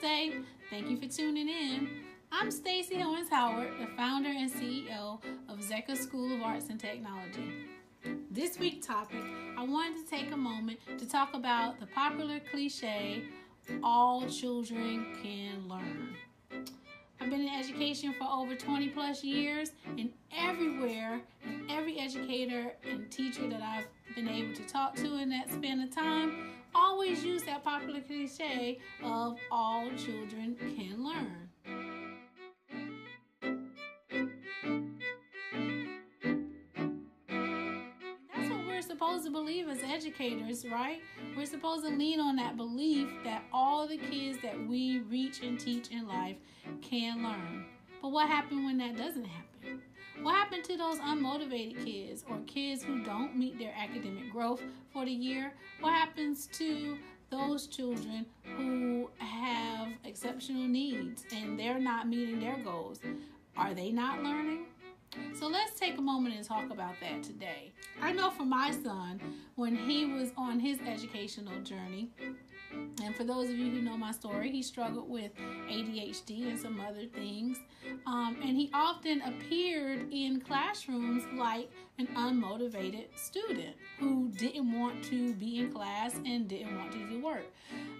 Tuesday. Thank you for tuning in. I'm Stacy Owens Howard, the founder and CEO of Z.E.C.A School of Arts and Technology. This week's topic, I wanted to take a moment to talk about the popular cliche, all children can learn. I've been in education for over 20 plus years, and everywhere, and every educator and teacher that I've been able to talk to in that span of time always use that popular cliche of all children can learn. That's what we're supposed to believe as educators, right? We're supposed to lean on that belief that all the kids that we reach and teach in life can learn. But what happens when that doesn't happen? What happened to those unmotivated kids or kids who don't meet their academic growth for the year? What happens to those children who have exceptional needs and they're not meeting their goals? Are they not learning? So let's take a moment and talk about that today. I know for my son, when he was on his educational journey, and for those of you who know my story, he struggled with ADHD and some other things. And he often appeared in classrooms like an unmotivated student who didn't want to be in class and didn't want to do work.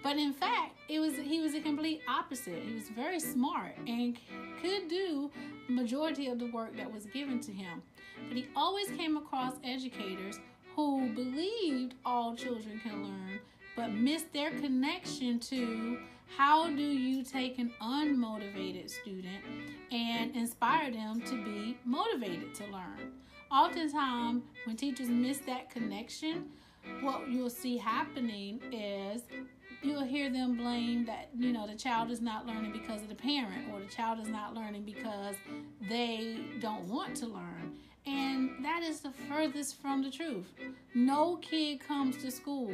But in fact, he was a complete opposite. He was very smart and could do the majority of the work that was given to him. But he always came across educators who believed all children can learn, but missed their connection to how do you take an unmotivated student and inspire them to be motivated to learn. Oftentimes, when teachers miss that connection, what you'll see happening is you'll hear them blame that, the child is not learning because of the parent, or the child is not learning because they don't want to learn. And that is the furthest from the truth. No kid comes to school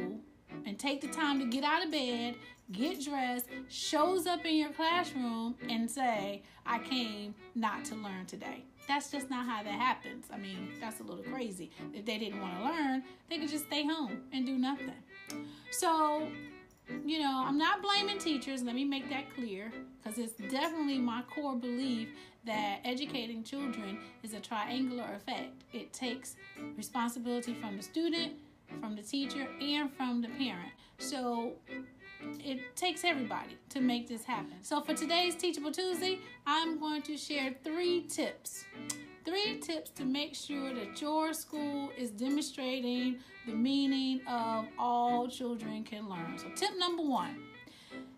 and take the time to get out of bed, get dressed, shows up in your classroom and say, I came not to learn today. That's just not how that happens. I mean, that's a little crazy. If they didn't want to learn, they could just stay home and do nothing. So, I'm not blaming teachers. Let me make that clear, because it's definitely my core belief that educating children is a triangular effect. It takes responsibility from the student, from the teacher, and from the parent. So it takes everybody to make this happen. So for today's Teachable Tuesday, I'm going to share 3 tips. 3 tips to make sure that your school is demonstrating the meaning of all children can learn. So tip number 1,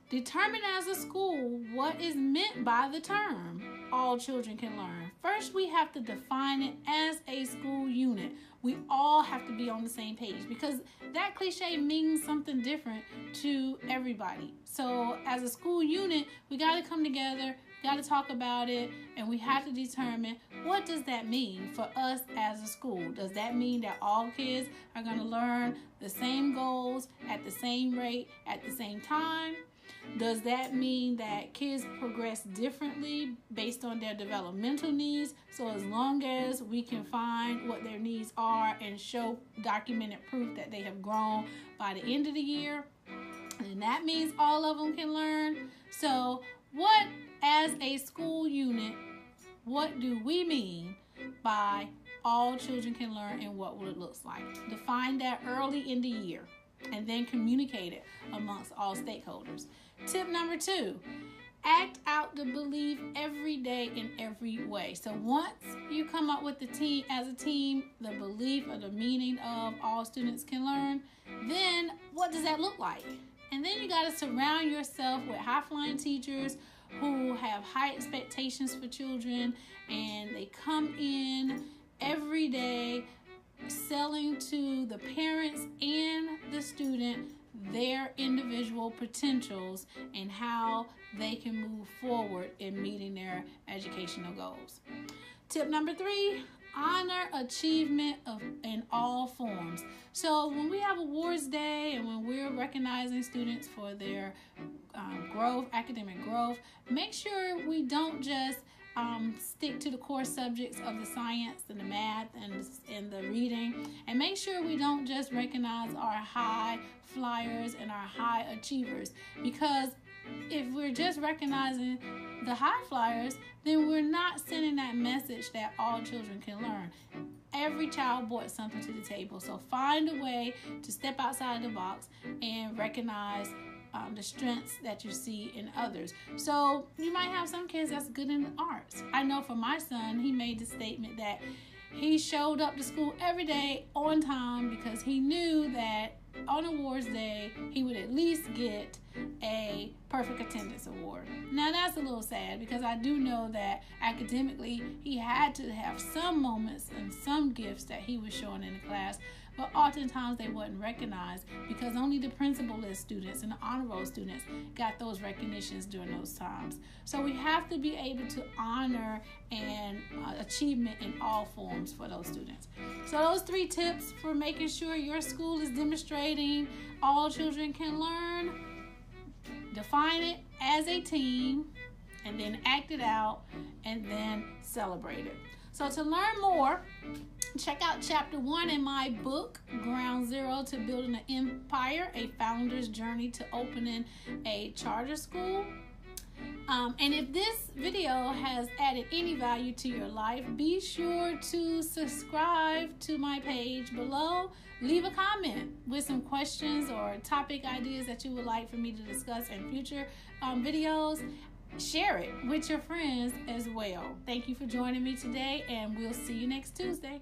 determine as a school what is meant by the term all children can learn. First, we have to define it as a school unit. We all have to be on the same page, because that cliche means something different to everybody. So as a school unit, we got to come together, got to talk about it, and we have to determine, what does that mean for us as a school? Does that mean that all kids are going to learn the same goals at the same rate at the same time? Does that mean that kids progress differently based on their developmental needs? So as long as we can find what their needs are and show documented proof that they have grown by the end of the year, and that means all of them can learn. So what, as a school unit, what do we mean by all children can learn, and what will it look like? Define that early in the year and then communicate it amongst all stakeholders. Tip number 2, act out the belief every day in every way. So once you come up with the team, as a team, the belief or the meaning of all students can learn, then what does that look like? And then you got to surround yourself with high-flying teachers who have high expectations for children, and they come in every day selling to the parents and the student their individual potentials and how they can move forward in meeting their educational goals. Tip number 3, honor achievement in all forms. So when we have awards day and when we're recognizing students for their growth, academic growth, make sure we don't just stick to the core subjects of the science and the math and the reading, and make sure we don't just recognize our high flyers and our high achievers, because if we're just recognizing the high flyers, then we're not sending that message that all children can learn. Every child brought something to the table. So find a way to step outside the box and recognize the strengths that you see in others. So you might have some kids that's good in the arts. I know for my son, he made the statement that he showed up to school every day on time because he knew that on awards day, he would at least get a perfect attendance award. Now that's a little sad because I do know that academically he had to have some moments and some gifts that he was showing in the class, but oftentimes they wasn't recognized because only the principal list students and the honor roll students got those recognitions during those times. So we have to be able to honor and achievement in all forms for those students. So those 3 tips for making sure your school is demonstrating all children can learn: define it as a team, and then act it out, and then celebrate it. So to learn more, check out chapter 1 in my book, Ground Zero to Building an Empire, A Founder's Journey to Opening a Charter School. And if this video has added any value to your life, be sure to subscribe to my page below. Leave a comment with some questions or topic ideas that you would like for me to discuss in future videos. Share it with your friends as well. Thank you for joining me today, and we'll see you next Tuesday.